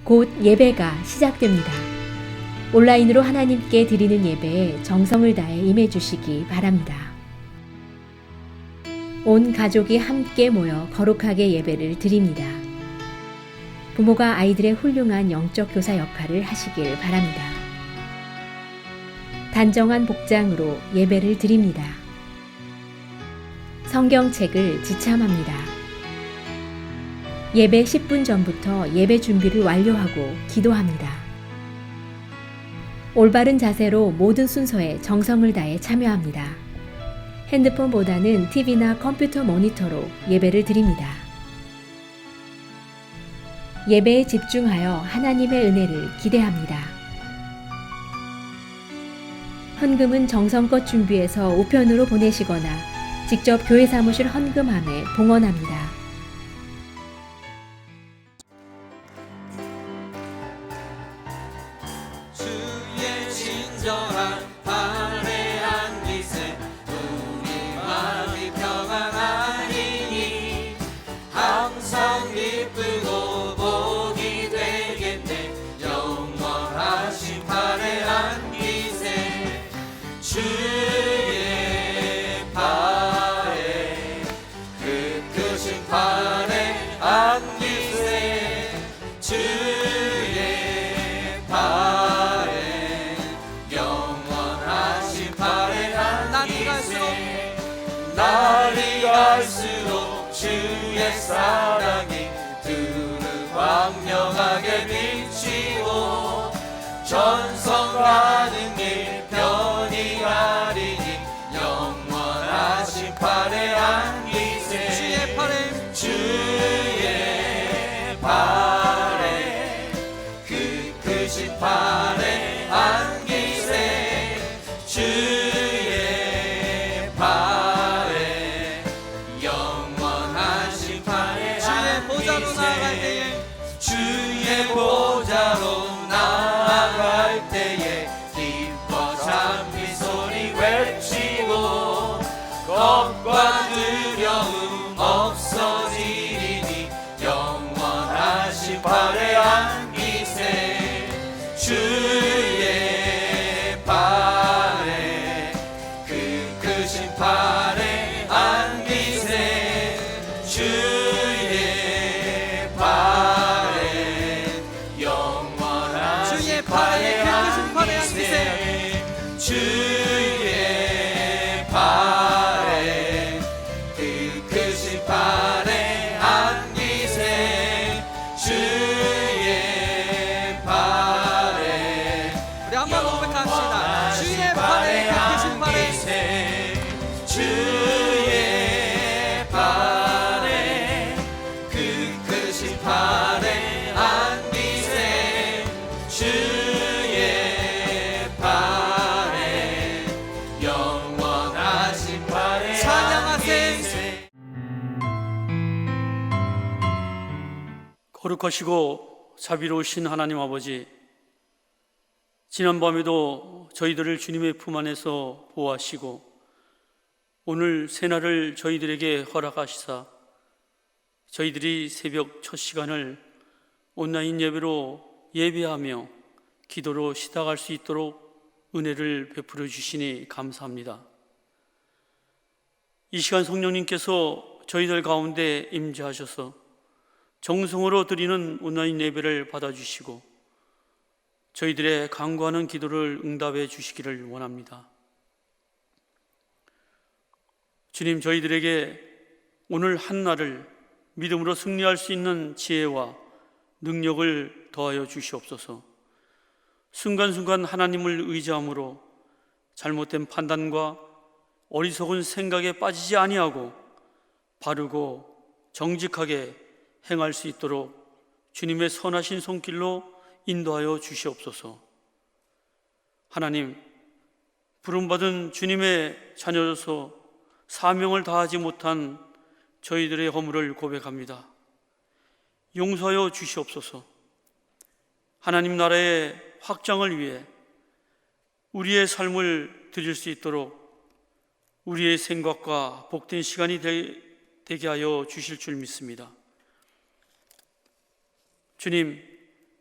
곧 예배가 시작됩니다. 온라인으로 하나님께 드리는 예배에 정성을 다해 임해 주시기 바랍니다. 온 가족이 함께 모여 거룩하게 예배를 드립니다. 부모가 아이들의 훌륭한 영적 교사 역할을 하시길 바랍니다. 단정한 복장으로 예배를 드립니다. 성경책을 지참합니다. 예배 10분 전부터 예배 준비를 완료하고 기도합니다. 올바른 자세로 모든 순서에 정성을 다해 참여합니다. 핸드폰보다는 TV나 컴퓨터 모니터로 예배를 드립니다. 예배에 집중하여 하나님의 은혜를 기대합니다. 헌금은 정성껏 준비해서 우편으로 보내시거나 직접 교회 사무실 헌금함에 봉헌합니다. 주의 진정한 발레한 기세 우리 마음이 평안하리니 항상 기쁘고 복이 되겠네 영원하신 발레한 기세 주의 발에 그 크신 발레한 기세 주의 발에 영원하신 발레한 기세 날이 갈수록 주의 사랑이 두루 광명하게 비치고 전성 가는 길 편히 가리니 영원하신 발레한 기세 주의 발에 주의 발에 그 크신 발레한 기세 주의 발에 영원하신 발레한 기세 주의 보좌로 나아갈 때에 기뻐 찬미 소리 외치고 겁과 두려움 없어지리니 영원하신 발레한 기세 주의 발에 그 크신 발레한 기세 주의 발에 영원하신 주의 발에 그 크신 발레한 기세 주의 발에 그 크신 발레한 기세 주의 발에 우리 한번 고백합시다. 주의 발에 그 크신 발에 주의 발에 그 크신 발레한 기세 주의 발에 영원하신 발레한 찬양하세. 기세 거룩하시고 자비로우신 하나님 아버지, 지난밤에도 저희들을 주님의 품 안에서 보호하시고 오늘 새날을 저희들에게 허락하시사 저희들이 새벽 첫 시간을 온라인 예배로 예배하며 기도로 시작할 수 있도록 은혜를 베풀어 주시니 감사합니다. 이 시간 성령님께서 저희들 가운데 임재하셔서 정성으로 드리는 온라인 예배를 받아주시고 저희들의 간구하는 기도를 응답해 주시기를 원합니다. 주님, 저희들에게 오늘 한날을 믿음으로 승리할 수 있는 지혜와 능력을 더하여 주시옵소서. 순간순간 하나님을 의지함으로 잘못된 판단과 어리석은 생각에 빠지지 아니하고 바르고 정직하게 행할 수 있도록 주님의 선하신 손길로 인도하여 주시옵소서. 하나님, 부름받은 주님의 자녀로서 사명을 다하지 못한 저희들의 허물을 고백합니다. 용서하여 주시옵소서. 하나님 나라의 확장을 위해 우리의 삶을 드릴 수 있도록 우리의 생각과 복된 시간이 되게 하여 주실 줄 믿습니다. 주님,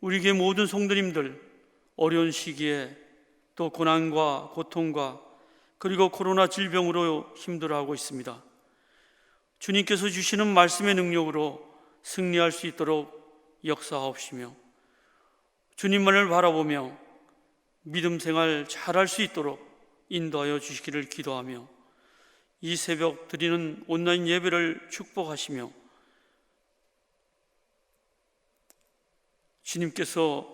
우리 교회 모든 성도님들 어려운 시기에 또 고난과 고통과 그리고 코로나 질병으로 힘들어하고 있습니다. 주님께서 주시는 말씀의 능력으로 승리할 수 있도록 역사하옵시며 주님만을 바라보며 믿음 생활 잘할 수 있도록 인도하여 주시기를 기도하며 이 새벽 드리는 온라인 예배를 축복하시며 주님께서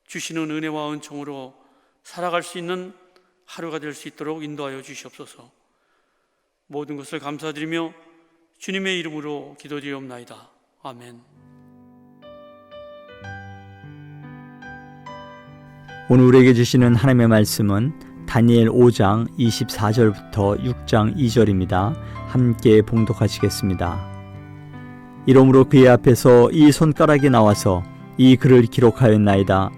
주시는 은혜와 은총으로 살아갈 수 있는 하루가 될 수 있도록 인도하여 주시옵소서. 모든 것을 감사드리며 주님의 이름으로 기도드리옵나이다. 아멘. 오늘 우리에게 주시는 하나님의 말씀은 다니엘 5장 24절부터 6장 2절입니다. 함께 봉독하시겠습니다. 이러므로 그의 앞에서 이 손가락이 나와서 이 글을 기록하였나이다.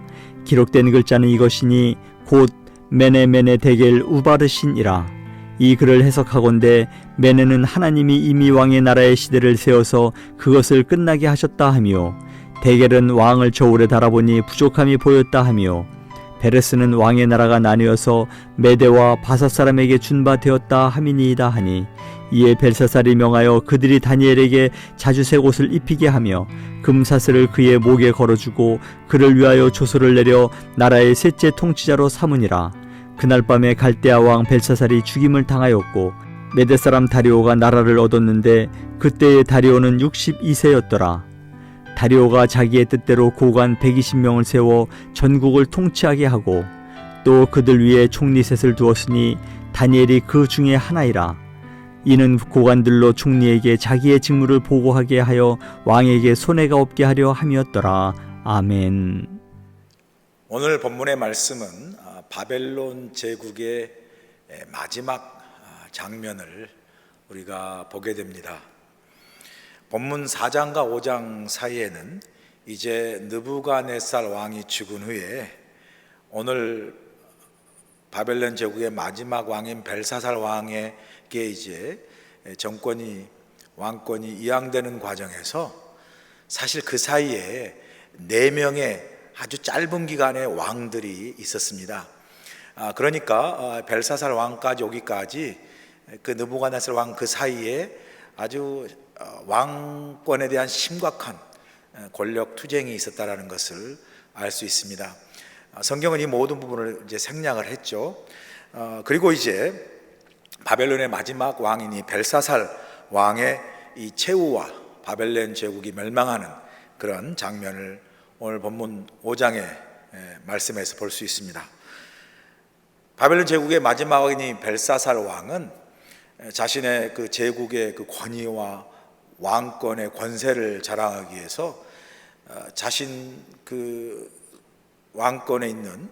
기록된 글자는 이것이니 곧 메네 데겔 우바르신이라. 이 글을 해석하건대 메네는 하나님이 이미 왕의 나라의 시대를 세워서 그것을 끝나게 하셨다 하며, 데겔은 왕을 저울에 달아보니 부족함이 보였다 하며, 베레스는 왕의 나라가 나뉘어서 메대와 바사 사람에게 준 바 되었다 함이니이다 하니, 이에 벨사살이 명하여 그들이 다니엘에게 자주색 옷을 입히게 하며 금사슬을 그의 목에 걸어주고 그를 위하여 조서를 내려 나라의 셋째 통치자로 삼으니라. 그날 밤에 갈대아 왕 벨사살이 죽임을 당하였고 메대 사람 다리오가 나라를 얻었는데 그때의 다리오는 62세였더라. 다리오가 자기의 뜻대로 고관 120명을 세워 전국을 통치하게 하고 또 그들 위에 총리 셋을 두었으니 다니엘이 그 중에 하나이라. 이는 고관들로 총리에게 자기의 직무를 보고하게 하여 왕에게 손해가 없게 하려 함이었더라. 아멘. 오늘 본문의 말씀은 바벨론 제국의 마지막 장면을 우리가 보게 됩니다. 본문 4장과 5장 사이에는 이제 느부갓네살 왕이 죽은 후에 오늘 바벨론 제국의 마지막 왕인 벨사살 왕에게 이제 왕권이 이양되는 과정에서 사실 그 사이에 4명의 아주 짧은 기간의 왕들이 있었습니다. 그러니까 벨사살 왕까지 오기까지 그 느부갓네살 왕 그 사이에 아주 왕권에 대한 심각한 권력 투쟁이 있었다라는 것을 알 수 있습니다. 성경은 이 모든 부분을 이제 생략을 했죠. 그리고 이제 바벨론의 마지막 왕인 이 벨사살 왕의 이 최후와 바벨론 제국이 멸망하는 그런 장면을 오늘 본문 5장의 말씀에서 볼 수 있습니다. 바벨론 제국의 마지막 왕인 벨사살 왕은 자신의 그 제국의 그 권위와 왕권의 권세를 자랑하기 위해서 자신 그 왕권에 있는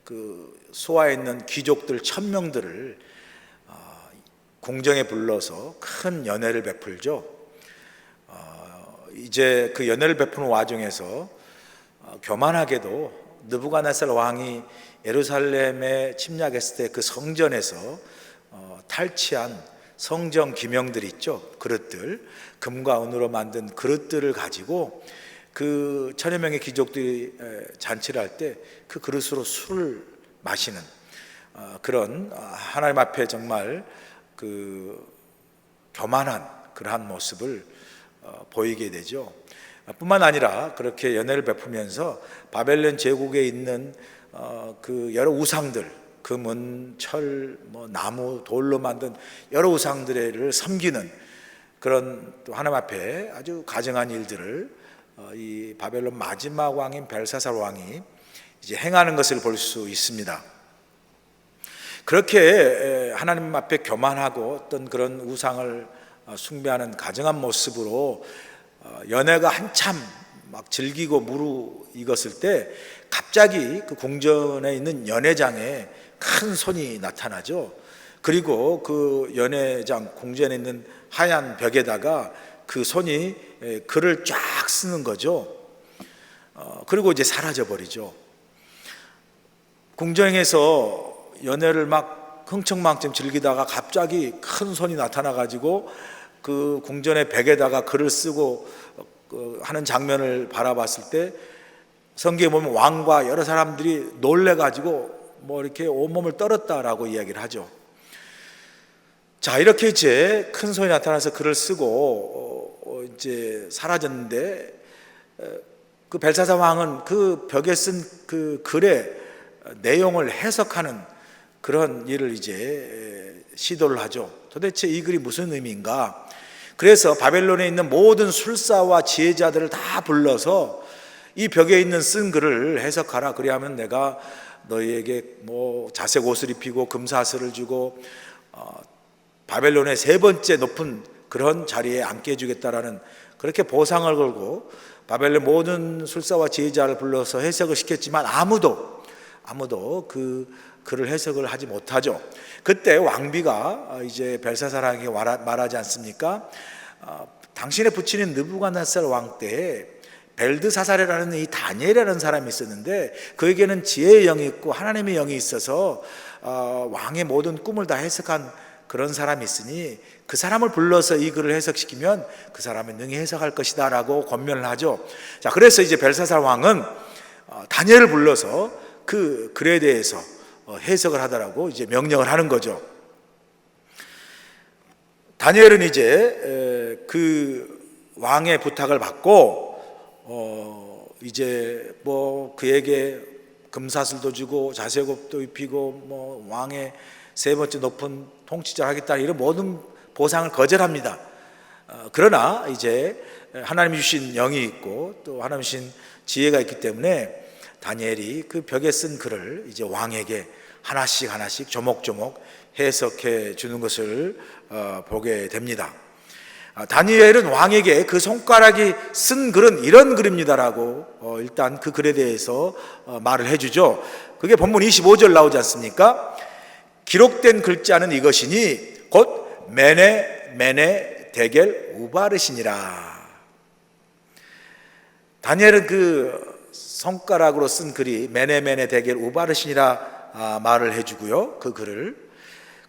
그 소아에 있는 귀족들 1000명들을 궁정에 불러서 큰 연회를 베풀죠. 이제 그 연회를 베푸는 와중에서 교만하게도 느부갓네살 왕이 예루살렘에 침략했을 때 그 성전에서 탈취한 성전 기명들 있죠. 그릇들, 금과 은으로 만든 그릇들을 가지고 그 1000여 명의 귀족들이 잔치를 할 때 그 그릇으로 술을 마시는 그런 하나님 앞에 정말 그 교만한 그러한 모습을 보이게 되죠. 뿐만 아니라 그렇게 연회를 베푸면서 바벨론 제국에 있는 그 여러 우상들, 금은, 철, 나무, 돌로 만든 여러 우상들을 섬기는 그런 또 하나님 앞에 아주 가증한 일들을 이 바벨론 마지막 왕인 벨사살 왕이 이제 행하는 것을 볼 수 있습니다. 그렇게 하나님 앞에 교만하고 어떤 그런 우상을 숭배하는 가증한 모습으로 연회가 한참 막 즐기고 무르익었을 때 갑자기 그 궁전에 있는 연회장에 큰 손이 나타나죠. 그리고 그 연회장 궁전에 있는 하얀 벽에다가 그 손이 글을 쫙 쓰는 거죠. 그리고 이제 사라져 버리죠. 궁정에서 연회를 막 흥청망청 즐기다가 갑자기 큰 손이 나타나 가지고 그 궁전의 벽에다가 글을 쓰고 하는 장면을 바라봤을 때 성경에 보면 왕과 여러 사람들이 놀래가지고 뭐 이렇게 온몸을 떨었다라고 이야기를 하죠. 자, 이렇게 이제 큰 소리 나타나서 글을 쓰고 이제 사라졌는데, 그 벨사살 왕은 그 벽에 쓴 그 글의 내용을 해석하는 그런 일을 이제 시도를 하죠. 도대체 이 글이 무슨 의미인가? 그래서 바벨론에 있는 모든 술사와 지혜자들을 다 불러서 이 벽에 있는 쓴 글을 해석하라. 그리하면 내가 너희에게 뭐 자색 옷을 입히고 금사슬을 주고 바벨론의 세 번째 높은 그런 자리에 앉게 해주겠다라는 그렇게 보상을 걸고 바벨론 모든 술사와 지혜자를 불러서 해석을 시켰지만 아무도 그 글을 해석을 하지 못하죠. 그때 왕비가 이제 벨사살에게 말하지 않습니까? 당신의 부친인 느부갓네살 왕 때에 벨드사살이라는 이 다니엘이라는 사람이 있었는데 그에게는 지혜의 영이 있고 하나님의 영이 있어서 왕의 모든 꿈을 다 해석한 그런 사람이 있으니 그 사람을 불러서 이 글을 해석시키면 그 사람이 능히 해석할 것이다 라고 권면을 하죠. 자, 그래서 이제 벨사살 왕은 다니엘을 불러서 그 글에 대해서 해석을 하더라고 이제 명령을 하는 거죠. 다니엘은 이제 그 왕의 부탁을 받고 이제 뭐 그에게 금사슬도 주고 자색옷도 입히고 뭐 왕의 세 번째 높은 통치자를 하겠다는 이런 모든 보상을 거절합니다. 그러나 이제 하나님이 주신 영이 있고 또 하나님이 주신 지혜가 있기 때문에 다니엘이 그 벽에 쓴 글을 이제 왕에게 하나씩 조목조목 해석해 주는 것을 보게 됩니다. 다니엘은 왕에게 그 손가락이 쓴 글은 이런 글입니다라고 일단 그 글에 대해서 말을 해주죠. 그게 본문 25절 나오지 않습니까? 기록된 글자는 이것이니 곧 메네 데겔 우바르시니라. 다니엘은 그 손가락으로 쓴 글이 메네 데겔 우바르시니라 말을 해주고요. 그 글을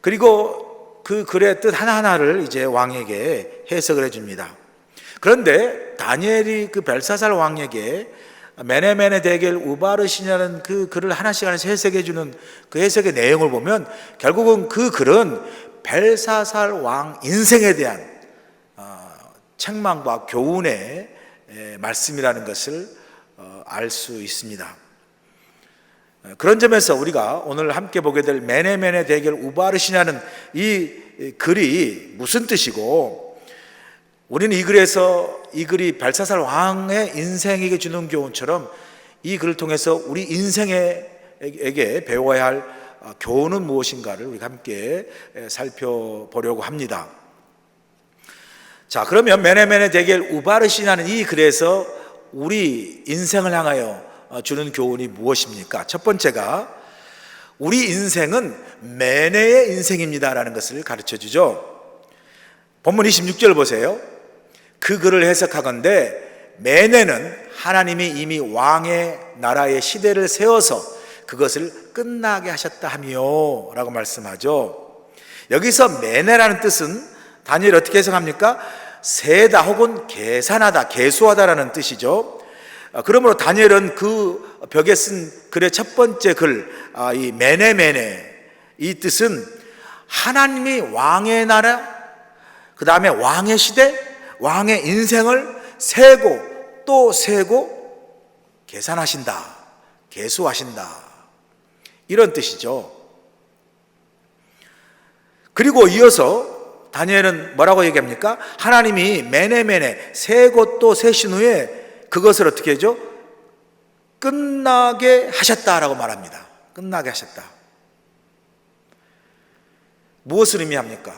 그리고 그 글의 뜻 하나하나를 이제 왕에게 해석을 해줍니다. 그런데 다니엘이 그 벨사살 왕에게 메네 데겔 우바르시냐는 그 글을 하나씩 해석해주는 그 해석의 내용을 보면 결국은 그 글은 벨사살 왕 인생에 대한 책망과 교훈의 말씀이라는 것을 알 수 있습니다. 그런 점에서 우리가 오늘 함께 보게 될 메네 데겔 우바르시냐는 이 글이 무슨 뜻이고 우리는 이 글이 벨사살 왕의 인생에게 주는 교훈처럼 이 글을 통해서 우리 인생에게 배워야 할 교훈은 무엇인가를 우리가 함께 살펴보려고 합니다. 자, 그러면 메네 데겔 우바르시냐는 이 글에서 우리 인생을 향하여 주는 교훈이 무엇입니까? 첫 번째가 우리 인생은 메네의 인생입니다라는 것을 가르쳐 주죠. 본문 26절 보세요. 그 글을 해석하건대 메네는 하나님이 이미 왕의 나라의 시대를 세워서 그것을 끝나게 하셨다 하며 라고 말씀하죠. 여기서 메네라는 뜻은 다니엘 어떻게 해석합니까? 세다 혹은 계산하다, 계수하다라는 뜻이죠. 그러므로 다니엘은 그 벽에 쓴 글의 첫 번째 글, 이 메네 이 뜻은 하나님이 왕의 나라, 그 다음에 왕의 시대, 왕의 인생을 세고 또 세고 계산하신다, 계수하신다 이런 뜻이죠. 그리고 이어서 다니엘은 뭐라고 얘기합니까? 하나님이 메네 세고 또 세신 후에 그것을 어떻게 하죠? 끝나게 하셨다라고 말합니다. 끝나게 하셨다. 무엇을 의미합니까?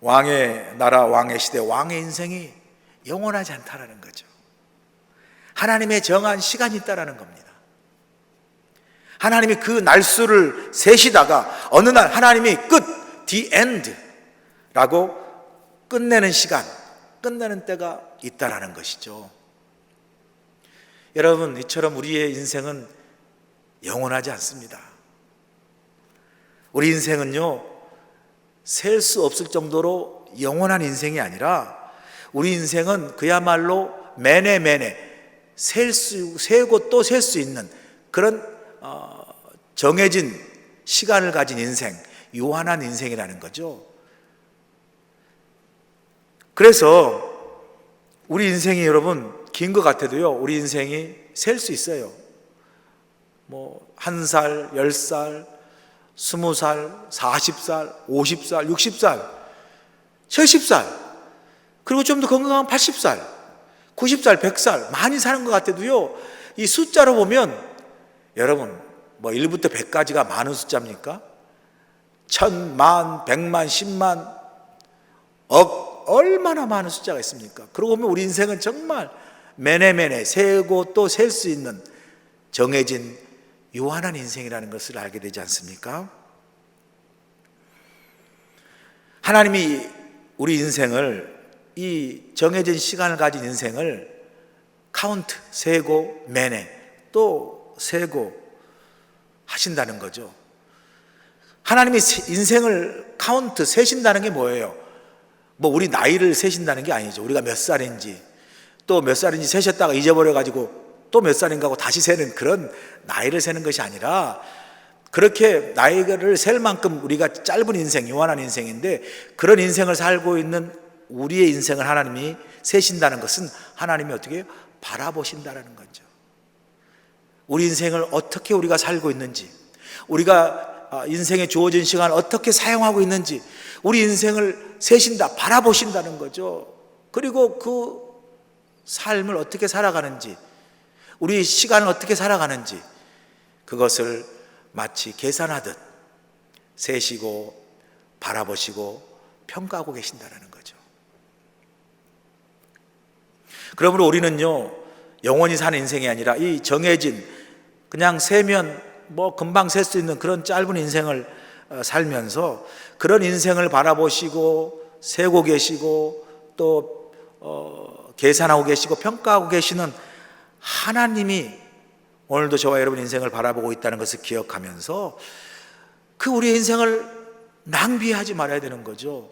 왕의 나라, 왕의 시대, 왕의 인생이 영원하지 않다라는 거죠. 하나님의 정한 시간이 있다라는 겁니다. 하나님이 그 날수를 세시다가 어느 날 하나님이 끝, the end 라고 끝내는 시간, 끝내는 때가 있다라는 것이죠. 여러분, 이처럼 우리의 인생은 영원하지 않습니다. 우리 인생은요, 셀 수 없을 정도로 영원한 인생이 아니라 우리 인생은 그야말로 메네 세고 또 셀 수 있는 그런 정해진 시간을 가진 인생, 유한한 인생이라는 거죠. 그래서 우리 인생이 여러분 긴 것 같아도요, 우리 인생이 셀 수 있어요. 뭐 1살, 10살, 20살, 40살, 50살, 60살, 70살, 그리고 좀 더 건강한 80살, 90살, 100살 많이 사는 것 같아도요, 이 숫자로 보면 여러분 뭐 1부터 100까지가 많은 숫자입니까? 1000, 만, 100만, 10만, 억, 얼마나 많은 숫자가 있습니까? 그러고 보면 우리 인생은 정말 매네매네 세고 또 셀 수 있는 정해진 유한한 인생이라는 것을 알게 되지 않습니까? 하나님이 우리 인생을, 이 정해진 시간을 가진 인생을 카운트, 세고 매네 또 세고 하신다는 거죠. 하나님이 인생을 카운트, 세신다는 게 뭐예요? 뭐 우리 나이를 세신다는 게 아니죠. 우리가 몇 살인지 또 몇 살인지 세셨다가 잊어버려가지고 또 몇 살인가 하고 다시 세는 그런 나이를 세는 것이 아니라, 그렇게 나이를 셀 만큼 우리가 짧은 인생, 유한한 인생인데 그런 인생을 살고 있는 우리의 인생을 하나님이 세신다는 것은 하나님이 어떻게 해요? 바라보신다는 거죠. 우리 인생을 어떻게 우리가 살고 있는지, 우리가 인생에 주어진 시간을 어떻게 사용하고 있는지 우리 인생을 세신다, 바라보신다는 거죠. 그리고 그 삶을 어떻게 살아가는지, 우리 시간을 어떻게 살아가는지 그것을 마치 계산하듯 세시고 바라보시고 평가하고 계신다는 거죠. 그러므로 우리는요, 영원히 사는 인생이 아니라 이 정해진, 그냥 세면 뭐 금방 셀 수 있는 그런 짧은 인생을 살면서 그런 인생을 바라보시고 세고 계시고 또 계산하고 계시고 평가하고 계시는 하나님이 오늘도 저와 여러분 인생을 바라보고 있다는 것을 기억하면서 그 우리의 인생을 낭비하지 말아야 되는 거죠.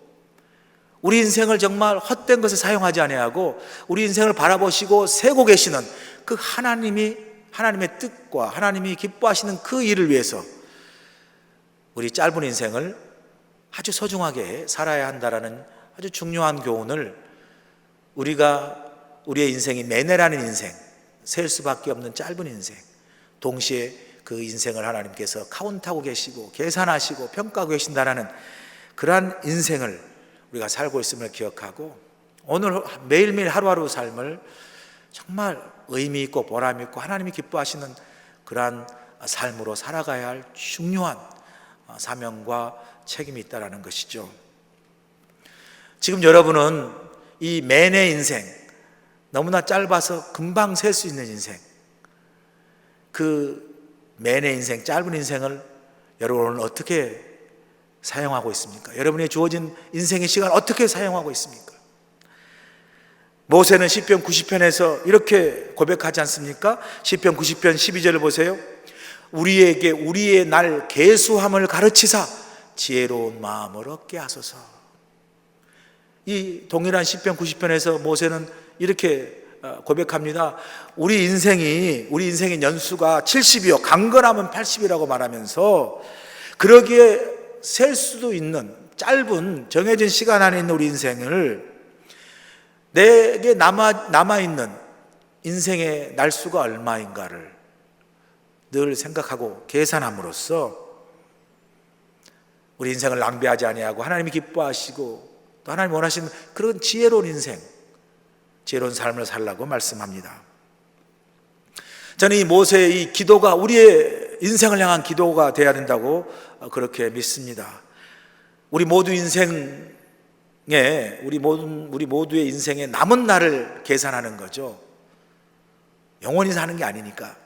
우리 인생을 정말 헛된 것에 사용하지 아니하고 우리 인생을 바라보시고 세고 계시는 그 하나님의 뜻과 하나님이 기뻐하시는 그 일을 위해서 우리 짧은 인생을 아주 소중하게 살아야 한다라는 아주 중요한 교훈을, 우리의 인생이 매네라는 인생, 셀 수밖에 없는 짧은 인생, 동시에 그 인생을 하나님께서 카운트하고 계시고 계산하시고 평가하고 계신다라는 그러한 인생을 우리가 살고 있음을 기억하고, 오늘 매일매일 하루하루 삶을 정말 의미 있고 보람 있고 하나님이 기뻐하시는 그러한 삶으로 살아가야 할 중요한 사명과 책임이 있다는 것이죠. 지금 여러분은 이 매네 인생, 너무나 짧아서 금방 셀 수 있는 인생, 그 매네 인생, 짧은 인생을 여러분은 어떻게 사용하고 있습니까? 여러분의 주어진 인생의 시간을 어떻게 사용하고 있습니까? 모세는 시편 90편에서 이렇게 고백하지 않습니까? 시편 90편 12절을 보세요. 우리에게 우리의 날 계수함을 가르치사 지혜로운 마음을 얻게 하소서. 이 동일한 시편 90편에서 모세는 이렇게 고백합니다. 우리 인생의 연수가 70이요 강건하면 80이라고 말하면서, 그러기에 셀 수도 있는 짧은 정해진 시간 안에 있는 우리 인생을, 내게 남아있는 인생의 날수가 얼마인가를 늘 생각하고 계산함으로써 우리 인생을 낭비하지 아니하고 하나님이 기뻐하시고 또 하나님이 원하시는 그런 지혜로운 인생, 지혜로운 삶을 살라고 말씀합니다. 저는 이 모세의 이 기도가 우리의 인생을 향한 기도가 되어야 된다고 그렇게 믿습니다. 우리 모두의 인생의 남은 날을 계산하는 거죠. 영원히 사는 게 아니니까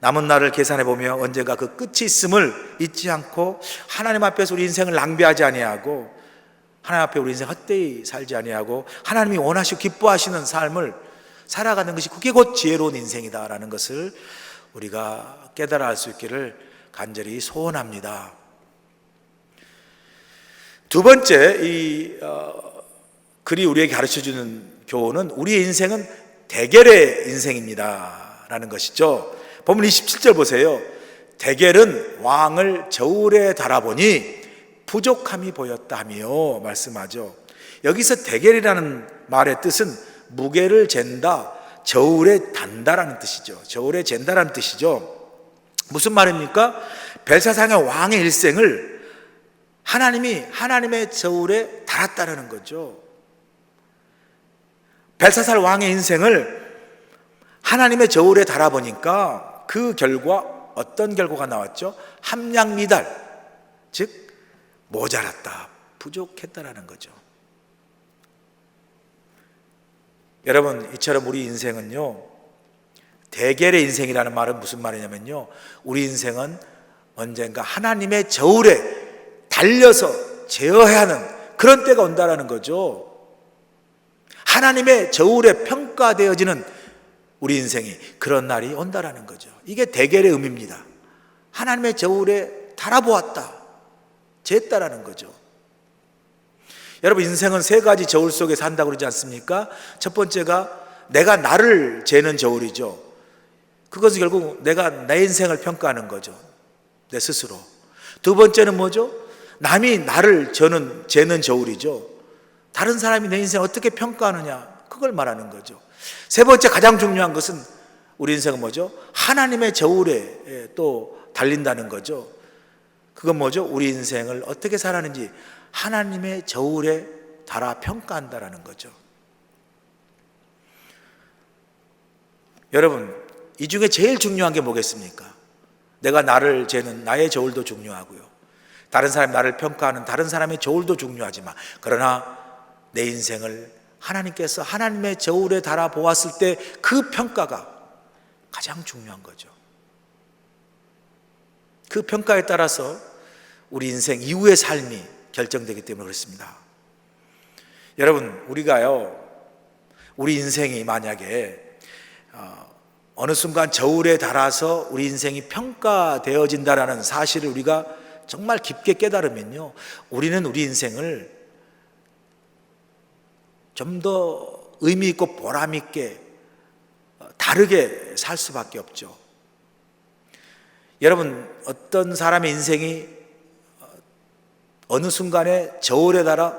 남은 날을 계산해 보며 언젠가 그 끝이 있음을 잊지 않고 하나님 앞에서 우리 인생을 낭비하지 아니하고 하나님 앞에 우리 인생 헛되이 살지 아니하고 하나님이 원하시고 기뻐하시는 삶을 살아가는 것이, 그게 곧 지혜로운 인생이다라는 것을 우리가 깨달아 알 수 있기를 간절히 소원합니다. 두 번째, 이 글이 우리에게 가르쳐주는 교훈은 우리의 인생은 대겔의 인생입니다 라는 것이죠. 본문 27절 보세요. 대겔은 왕을 저울에 달아보니 부족함이 보였다 하며 말씀하죠. 여기서 대겔이라는 말의 뜻은 무게를 잰다, 저울에 단다라는 뜻이죠. 저울에 잰다라는 뜻이죠. 무슨 말입니까? 벨사살의 왕의 일생을 하나님이 하나님의 저울에 달았다라는 거죠. 벨사살 왕의 인생을 하나님의 저울에 달아보니까 그 결과 어떤 결과가 나왔죠? 함량미달, 즉 모자랐다, 부족했다라는 거죠. 여러분, 이처럼 우리 인생은요, 대겔의 인생이라는 말은 무슨 말이냐면요, 우리 인생은 언젠가 하나님의 저울에 달려서 제어해야 하는 그런 때가 온다라는 거죠. 하나님의 저울에 평가되어지는 우리 인생이 그런 날이 온다라는 거죠. 이게 대겔의 의미입니다. 하나님의 저울에 달아보았다, 쟀다라는 거죠. 여러분, 인생은 세 가지 저울 속에 산다고 그러지 않습니까? 첫 번째가 내가 나를 재는 저울이죠. 그것은 결국 내가 내 인생을 평가하는 거죠, 내 스스로. 두 번째는 뭐죠? 남이 나를 재는 저울이죠. 다른 사람이 내 인생을 어떻게 평가하느냐, 그걸 말하는 거죠. 세 번째, 가장 중요한 것은 우리 인생은 뭐죠? 하나님의 저울에 또 달린다는 거죠. 그건 뭐죠? 우리 인생을 어떻게 살았는지 하나님의 저울에 달아 평가한다라는 거죠. 여러분, 이 중에 제일 중요한 게 뭐겠습니까? 내가 나를 재는 나의 저울도 중요하고요, 다른 사람이 나를 평가하는 다른 사람의 저울도 중요하지만, 그러나 내 인생을 하나님께서 하나님의 저울에 달아 보았을 때 그 평가가 가장 중요한 거죠. 그 평가에 따라서 우리 인생 이후의 삶이 결정되기 때문에 그렇습니다. 여러분, 우리가요, 우리 인생이 만약에 어느 순간 저울에 달아서 우리 인생이 평가되어진다라는 사실을 우리가 정말 깊게 깨달으면요, 우리는 우리 인생을 좀 더 의미 있고 보람 있게 다르게 살 수밖에 없죠. 여러분, 어떤 사람의 인생이 어느 순간에 저울에 달아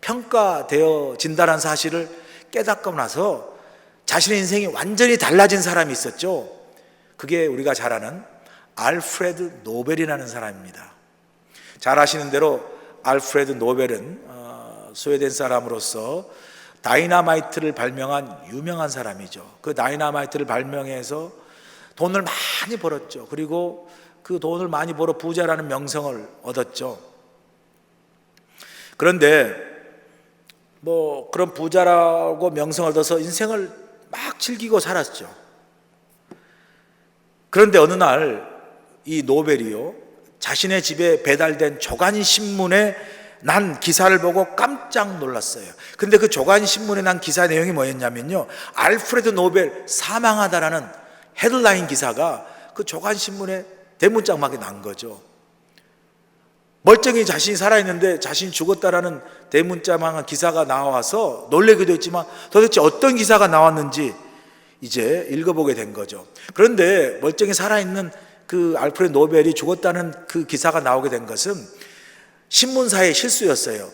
평가되어진다는 사실을 깨닫고 나서 자신의 인생이 완전히 달라진 사람이 있었죠. 그게 우리가 잘 아는 알프레드 노벨이라는 사람입니다. 잘 아시는 대로 알프레드 노벨은 스웨덴 사람으로서 다이너마이트를 발명한 유명한 사람이죠. 그 다이너마이트를 발명해서 돈을 많이 벌었죠. 그리고 그 돈을 많이 벌어 부자라는 명성을 얻었죠. 그런데 뭐 그런 부자라고 명성을 얻어서 인생을 막 즐기고 살았죠. 그런데 어느 날 이 노벨이요, 자신의 집에 배달된 조간신문에 난 기사를 보고 깜짝 놀랐어요. 근데 그 조간신문에 난 기사 내용이 뭐였냐면요, 알프레드 노벨 사망하다라는 헤드라인 기사가 그 조간신문에 대문짝막에 난 거죠. 멀쩡히 자신이 살아있는데 자신이 죽었다라는 대문짝막한 기사가 나와서 놀라기도 했지만 도대체 어떤 기사가 나왔는지 이제 읽어보게 된 거죠. 그런데 멀쩡히 살아있는 그 알프레드 노벨이 죽었다는 그 기사가 나오게 된 것은 신문사의 실수였어요.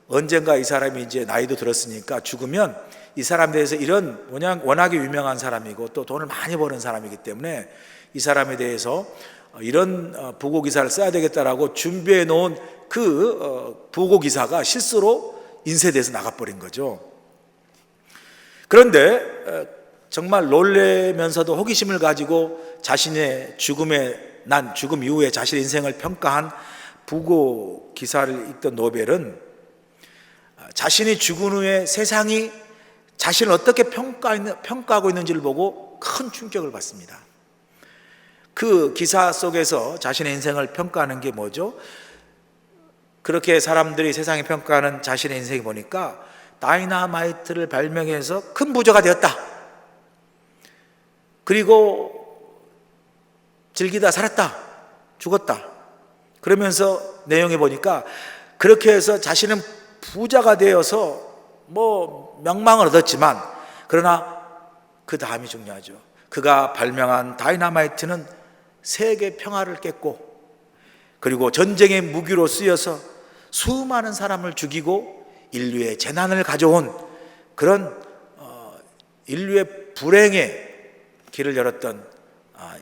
언젠가 이 사람이 이제 나이도 들었으니까 죽으면 이 사람에 대해서 이런 워낙에 유명한 사람이고 또 돈을 많이 버는 사람이기 때문에 이 사람에 대해서 이런 부고 기사를 써야 되겠다라고 준비해 놓은 그 부고 기사가 실수로 인쇄돼서 나가버린 거죠. 그런데 정말 놀라면서도 호기심을 가지고 자신의 죽음 이후에 자신의 인생을 평가한 부고 기사를 읽던 노벨은 자신이 죽은 후에 세상이 자신을 어떻게 평가하고 있는지를 보고 큰 충격을 받습니다. 그 기사 속에서 자신의 인생을 평가하는 게 뭐죠? 그렇게 사람들이 세상에 평가하는 자신의 인생을 보니까 다이너마이트를 발명해서 큰 부자가 되었다, 그리고 즐기다 살았다, 죽었다, 그러면서 내용에 보니까 그렇게 해서 자신은 부자가 되어서 뭐 명망을 얻었지만, 그러나 그 다음이 중요하죠. 그가 발명한 다이너마이트는 세계 평화를 깼고, 그리고 전쟁의 무기로 쓰여서 수많은 사람을 죽이고 인류의 재난을 가져온 그런 인류의 불행의 길을 열었던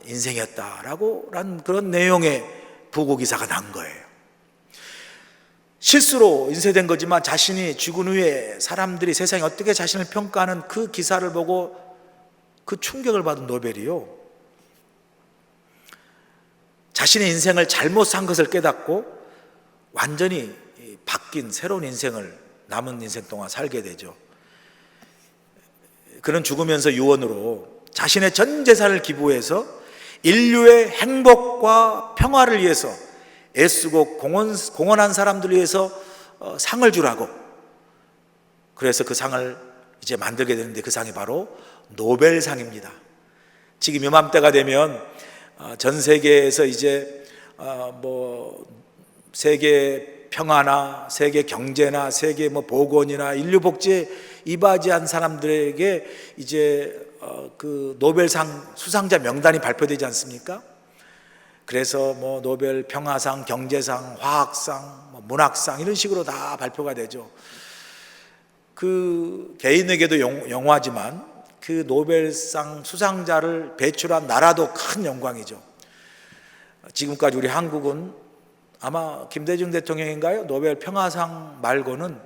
인생이었다라는 그런 내용의 부고기사가 난 거예요. 실수로 인쇄된 거지만 자신이 죽은 후에 사람들이 세상에 어떻게 자신을 평가하는 그 기사를 보고 그 충격을 받은 노벨이요, 자신의 인생을 잘못 산 것을 깨닫고 완전히 바뀐 새로운 인생을 남은 인생 동안 살게 되죠. 그는 죽으면서 유언으로 자신의 전 재산을 기부해서 인류의 행복과 평화를 위해서 애쓰고 공헌한 사람들을 위해서 상을 주라고, 그래서 그 상을 이제 만들게 되는데 그 상이 바로 노벨상입니다. 지금 이맘때가 되면 전 세계에서 이제 세계 평화나 세계 경제나 세계 보건이나 인류 복지에 이바지한 사람들에게 이제 그 노벨상 수상자 명단이 발표되지 않습니까? 그래서 노벨 평화상, 경제상, 화학상, 문학상 이런 식으로 다 발표가 되죠. 그 개인에게도 영화지만 그 노벨상 수상자를 배출한 나라도 큰 영광이죠. 지금까지 우리 한국은 아마 김대중 대통령인가요? 노벨 평화상 말고는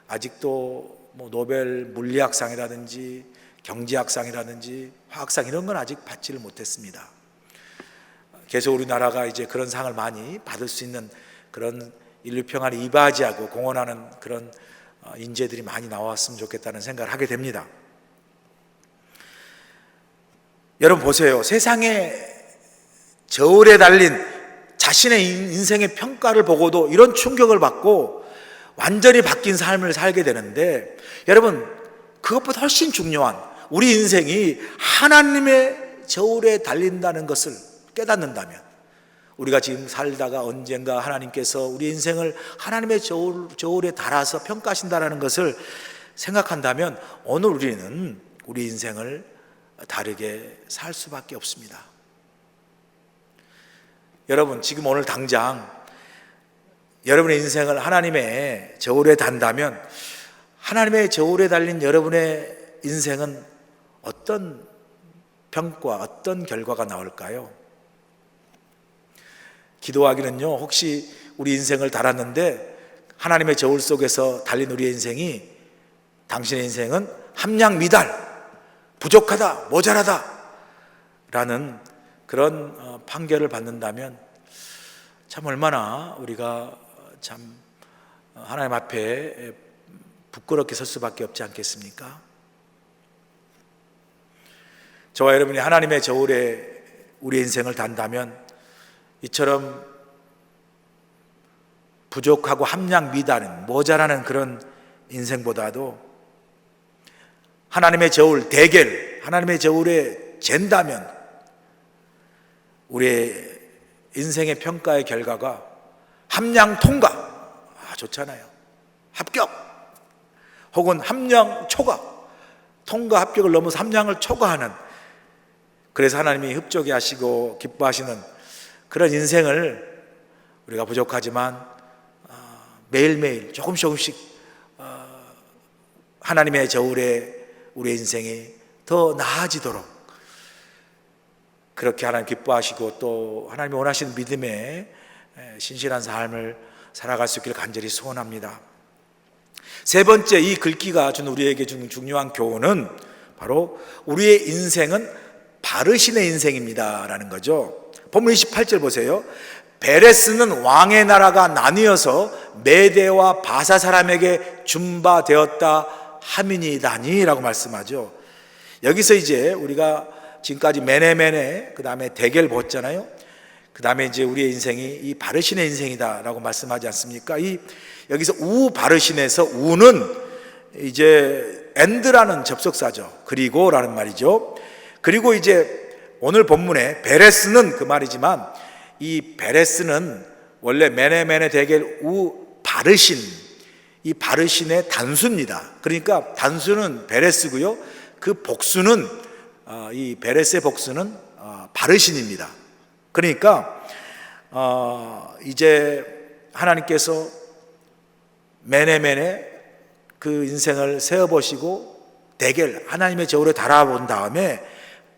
아직도 노벨 물리학상이라든지 경제학상이라든지 화학상 이런 건 아직 받지를 못했습니다. 계속 우리나라가 이제 그런 상을 많이 받을 수 있는 그런 인류 평화를 이바지하고 공헌하는 그런 인재들이 많이 나왔으면 좋겠다는 생각을 하게 됩니다. 여러분 보세요. 세상에 저울에 달린 자신의 인생의 평가를 보고도 이런 충격을 받고 완전히 바뀐 삶을 살게 되는데, 여러분 그것보다 훨씬 중요한 우리 인생이 하나님의 저울에 달린다는 것을 깨닫는다면, 우리가 지금 살다가 언젠가 하나님께서 우리 인생을 하나님의 저울에 달아서 평가하신다는 것을 생각한다면 오늘 우리는 우리 인생을 다르게 살 수밖에 없습니다. 여러분 지금 오늘 당장 여러분의 인생을 하나님의 저울에 단다면 하나님의 저울에 달린 여러분의 인생은 어떤 평가, 어떤 결과가 나올까요? 기도하기는요, 혹시 우리 인생을 달았는데 하나님의 저울 속에서 달린 우리의 인생이, 당신의 인생은 함량미달, 부족하다, 모자라다 라는 그런 판결을 받는다면 참 얼마나 우리가 참 하나님 앞에 부끄럽게 설 수밖에 없지 않겠습니까? 저와 여러분이 하나님의 저울에 우리 인생을 단다면 이처럼 부족하고 함량 미달은 모자라는 그런 인생보다도 하나님의 저울 대결, 하나님의 저울에 잰다면 우리의 인생의 평가의 결과가 함량 통과, 좋잖아요. 합격, 혹은 함량 초과, 통과 합격을 넘어서 함량을 초과하는, 그래서 하나님이 흡족해 하시고 기뻐하시는 그런 인생을 우리가 부족하지만 매일매일 조금씩 하나님의 저울에 우리의 인생이 더 나아지도록 그렇게 하나님 기뻐하시고 또 하나님이 원하시는 믿음의 신실한 삶을 살아갈 수 있기를 간절히 소원합니다. 세 번째, 이 글귀가 준 우리에게 준 중요한 교훈은 바로 우리의 인생은 바르신의 인생입니다 라는 거죠. 본문 28절 보세요. 베레스는 왕의 나라가 나뉘어서 메대와 바사 사람에게 준바되었다 함이니다니 라고 말씀하죠. 여기서 이제 우리가 지금까지 메네메네, 그 다음에 대결 보았잖아요. 그 다음에 이제 우리의 인생이 이 바르신의 인생이다 라고 말씀하지 않습니까? 여기서 우 바르신에서 우는 이제 엔드라는 접속사죠. 그리고 라는 말이죠. 그리고 이제 오늘 본문에 베레스는 그 말이지만 이 베레스는 원래 메네메네 대결 우 바르신, 이 바르신의 단수입니다. 그러니까 단수는 베레스고요, 그 복수는 이 베레스의 복수는 바르신입니다. 그러니까 이제 하나님께서 매네매네 그 인생을 세어보시고 대결 하나님의 저울에 달아본 다음에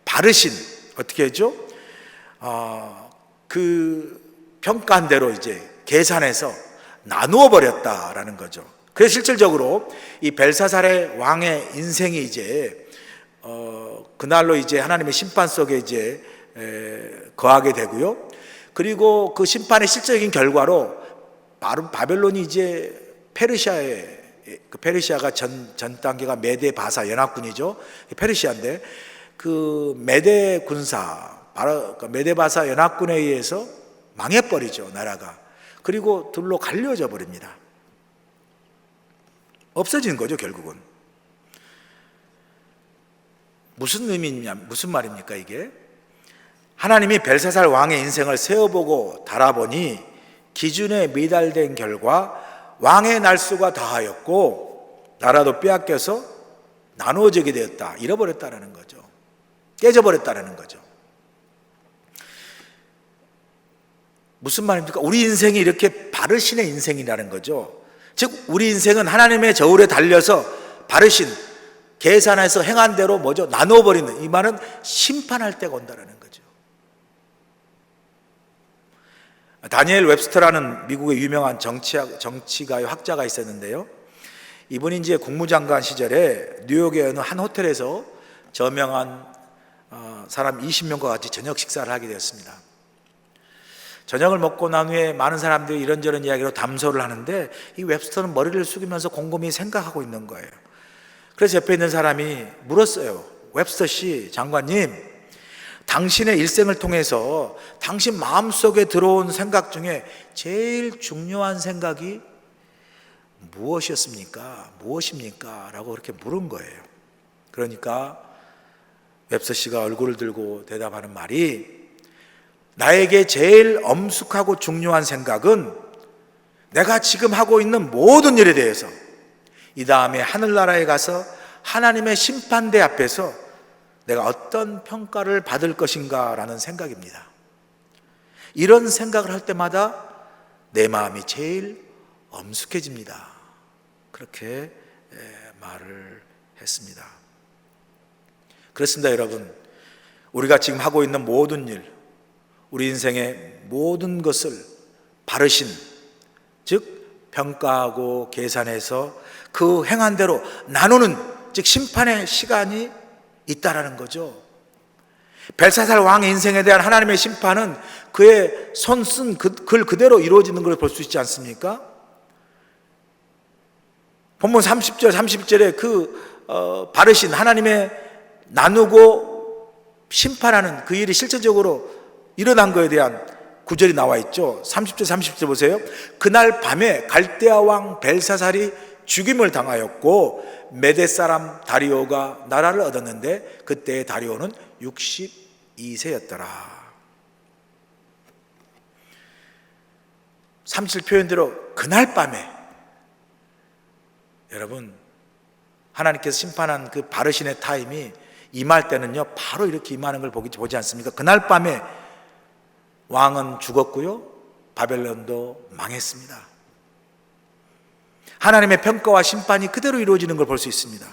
바르신 어떻게 했죠? 그 평가한 대로 이제 계산해서 나누어 버렸다라는 거죠. 그래서 실질적으로 이 벨사살의 왕의 인생이 이제 그날로 이제 하나님의 심판 속에 이제 거하게 되고요. 그리고 그 심판의 실질적인 결과로 바벨론이 이제 페르시아가 전 단계가 메데 바사 연합군이죠. 페르시아인데 그 메데 군사 메데 바사 연합군에 의해서 망해버리죠, 나라가. 그리고 둘로 갈려져 버립니다. 없어지는 거죠, 결국은. 무슨 의미냐, 무슨 말입니까, 이게? 하나님이 벨사살 왕의 인생을 세어보고 달아보니 기준에 미달된 결과 왕의 날수가 다하였고 나라도 빼앗겨서 나누어지게 되었다, 잃어버렸다라는 거죠. 깨져버렸다라는 거죠. 무슨 말입니까? 우리 인생이 이렇게 바르신의 인생이라는 거죠. 즉 우리 인생은 하나님의 저울에 달려서 바르신 계산해서 행한 대로 뭐죠? 나누어버리는, 이 말은 심판할 때가 온다라는 거죠. 다니엘 웹스터라는 미국의 유명한 정치가의 학자가 있었는데요. 이분이 이제 국무장관 시절에 뉴욕의 어느 한 호텔에서 저명한 사람 20명과 같이 저녁 식사를 하게 되었습니다. 저녁을 먹고 난 후에 많은 사람들이 이런저런 이야기로 담소를 하는데 이 웹스터는 머리를 숙이면서 곰곰이 생각하고 있는 거예요. 그래서 옆에 있는 사람이 물었어요. 웹스터 씨, 장관님, 당신의 일생을 통해서 당신 마음속에 들어온 생각 중에 제일 중요한 생각이 무엇이었습니까? 무엇입니까? 라고 그렇게 물은 거예요. 그러니까 웹스터 씨가 얼굴을 들고 대답하는 말이, 나에게 제일 엄숙하고 중요한 생각은 내가 지금 하고 있는 모든 일에 대해서 이 다음에 하늘나라에 가서 하나님의 심판대 앞에서 내가 어떤 평가를 받을 것인가 라는 생각입니다. 이런 생각을 할 때마다 내 마음이 제일 엄숙해집니다. 그렇게 말을 했습니다. 그렇습니다, 여러분. 우리가 지금 하고 있는 모든 일, 우리 인생의 모든 것을 바르신, 즉 평가하고 계산해서 그 행한 대로 나누는, 즉 심판의 시간이 있다라는 거죠. 벨사살 왕의 인생에 대한 하나님의 심판은 그의 손 쓴 글 그대로 이루어지는 걸 볼 수 있지 않습니까? 본문 30절 31절에 그 바르신 하나님의 나누고 심판하는 그 일이 실제적으로 일어난 것에 대한 구절이 나와 있죠. 30절 30절 보세요. 그날 밤에 갈대아 왕 벨사살이 죽임을 당하였고 메대 사람 다리오가 나라를 얻었는데 그때의 다리오는 62세였더라. 37 표현대로 그날 밤에, 여러분, 하나님께서 심판한 그 바르신의 타임이 임할 때는요 바로 이렇게 임하는 걸 보지 않습니까? 그날 밤에 왕은 죽었고요, 바벨론도 망했습니다. 하나님의 평가와 심판이 그대로 이루어지는 걸 볼 수 있습니다.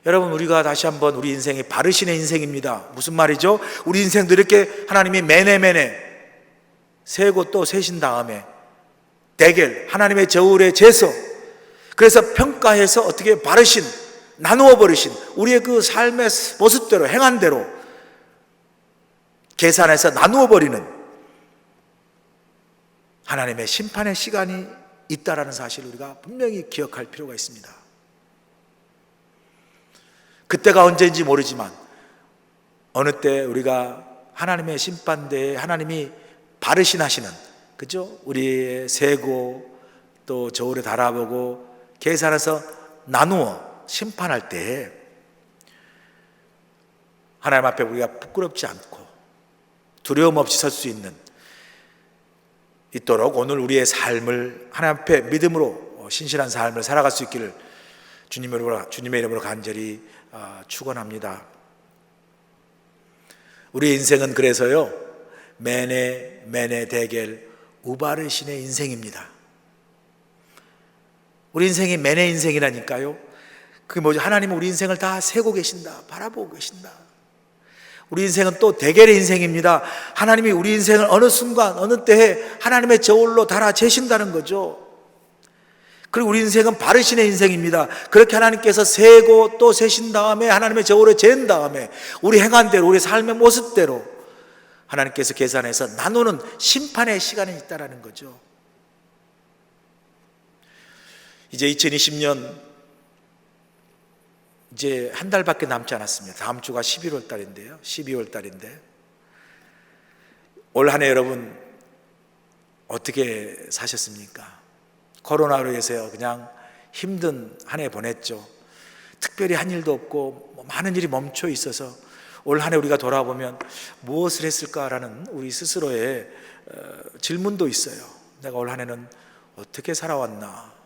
여러분, 우리가 다시 한번 우리 인생이 바르신의 인생입니다. 무슨 말이죠? 우리 인생도 이렇게 하나님이 매네매네 세고 또 세신 다음에 대결, 하나님의 저울의 제서, 그래서 평가해서 어떻게 바르신, 나누어 버리신 우리의 그 삶의 모습대로 행한 대로 계산해서 나누어 버리는 하나님의 심판의 시간이 있다라는 사실을 우리가 분명히 기억할 필요가 있습니다. 그때가 언제인지 모르지만 어느 때 우리가 하나님의 심판대에 하나님이 바르신하시는, 그죠? 우리의 세고 또 저울에 달아보고 계산해서 나누어 심판할 때 하나님 앞에 우리가 부끄럽지 않고 두려움 없이 설 수 있도록 오늘 우리의 삶을 하나님 앞에 믿음으로 신실한 삶을 살아갈 수 있기를 주님의 이름으로 간절히 축원합니다. 우리 인생은 그래서요, 메네 데겔 우바르신의 인생입니다. 우리 인생이 메네 인생이라니까요. 그게 뭐죠? 하나님은 우리 인생을 다 세고 계신다, 바라보고 계신다. 우리 인생은 또 데겔의 인생입니다. 하나님이 우리 인생을 어느 순간 어느 때에 하나님의 저울로 달아 재신다는 거죠. 그리고 우리 인생은 바르신의 인생입니다. 그렇게 하나님께서 세고 또 세신 다음에 하나님의 저울에 잰 다음에 우리 행한 대로, 우리 삶의 모습대로 하나님께서 계산해서 나누는 심판의 시간이 있다는 거죠. 이제 2020년 이제 한 달밖에 남지 않았습니다. 다음 주가 11월 달인데요. 12월 달인데 올 한 해 여러분 어떻게 사셨습니까? 코로나로 인해서 그냥 힘든 한 해 보냈죠. 특별히 한 일도 없고 많은 일이 멈춰 있어서 올 한 해 우리가 돌아보면 무엇을 했을까라는 우리 스스로의 질문도 있어요. 내가 올 한 해는 어떻게 살아왔나?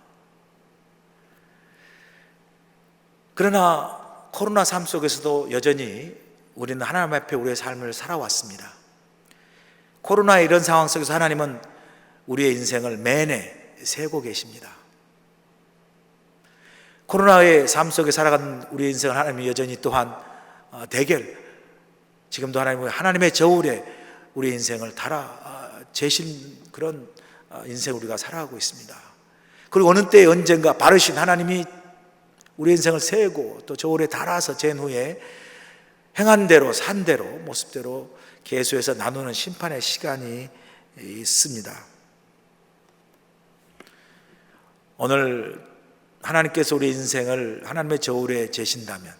그러나 코로나 삶 속에서도 여전히 우리는 하나님 앞에 우리의 삶을 살아왔습니다. 코로나의 이런 상황 속에서 하나님은 우리의 인생을 매내 세고 계십니다. 코로나의 삶 속에 살아가는 우리의 인생을 하나님이 여전히 또한 데겔, 지금도 하나님의 저울에 우리의 인생을 달아 재신 그런 인생 우리가 살아가고 있습니다. 그리고 어느 때 언젠가 바르신 하나님이 우리 인생을 세고 또 저울에 달아서 잰 후에 행한 대로 산 대로 모습대로 계수해서 나누는 심판의 시간이 있습니다. 오늘 하나님께서 우리 인생을 하나님의 저울에 재신다면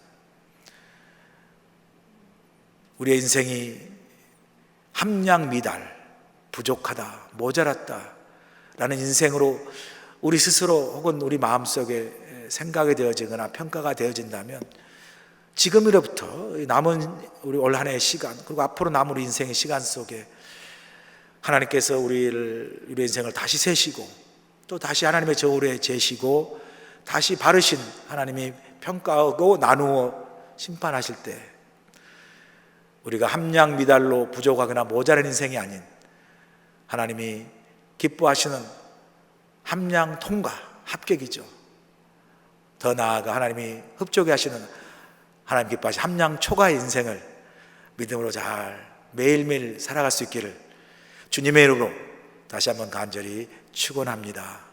우리의 인생이 함량미달, 부족하다, 모자랐다 라는 인생으로 우리 스스로 혹은 우리 마음속에 생각이 되어지거나 평가가 되어진다면 지금으로부터 남은 우리 올 한 해의 시간 그리고 앞으로 남은 우리 인생의 시간 속에 하나님께서 우리 인생을 다시 세시고 또 다시 하나님의 저울에 재시고 다시 바르신 하나님이 평가하고 나누어 심판하실 때 우리가 함량미달로 부족하거나 모자란 인생이 아닌 하나님이 기뻐하시는 함량 통과, 합격이죠. 더 나아가 하나님이 흡족해 하시는 하나님 기뻐하시는 함량 초과의 인생을 믿음으로 잘 매일매일 살아갈 수 있기를 주님의 이름으로 다시 한번 간절히 축원합니다.